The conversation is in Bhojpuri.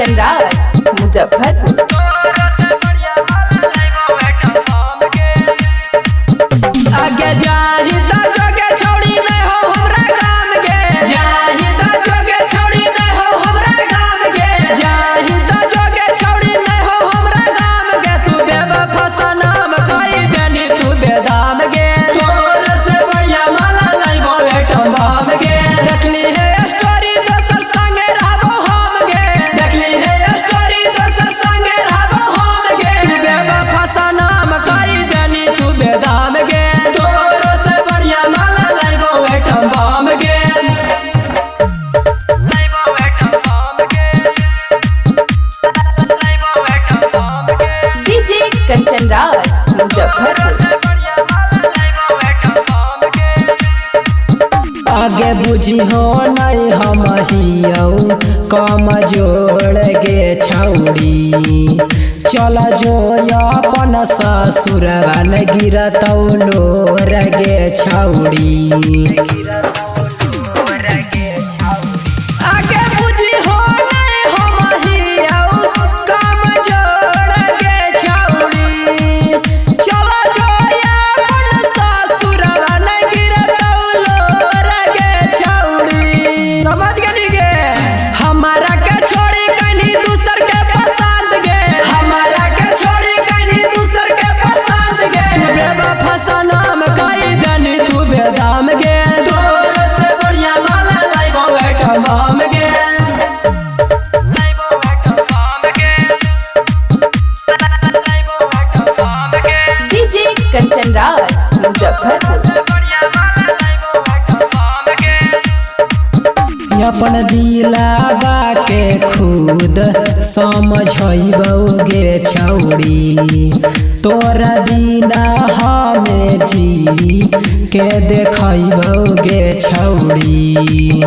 कंचन राज मुजफ्फरपुर। आगे जाही ता जोगे छोड़ी नहीं हो हमरा गाम के, जाही ता जोगे छोड़ी नहीं हो हमरा गाम के, जाही ता जोगे छोड़ी नहीं हो हमरा गाम के। तू बेवफा सनम कई देनी तू बेदाम गे, तोर से बढ़िया माला लाइबो एटम बम गे। देखली है स्टोरी दोसर संगे रहबो हम गे, देखली है स्टोरी दोसर संगे रहबो हम गे। तू बेवफा सनम कई देनी तू बेदाम गे, कंचन राज मुजफ्फरपुर। आगे बुझी हो नहीं हम हियौ कम जोड़ गे छौड़ी, चल जो अपन ससुरवा न गिरतौ लोर गे छौड़ी। आगे बुझी हो नहीं हम हियौ कम जोड़ गे छौड़ी, चल जो अपन ससुरवा न गिरतौ लोर गे छौड़ी। समझ गनी गे हमारा के छोड़ी कहीं दूसर के पसंद गे, हमारा के छोड़ी कहीं दूसर के पसंद गे। तू बेवफा सनम कई देनी तू बेदाम गे, तोर से बढ़िया माला लाइबो एटम बम गे। डीजे कंचन राज मुजफ्फरपुर। अपन दिलावा के खुद समझबौ गे छौड़ी, तोरा बिना हमें जी के देखबौ गे छौड़ी।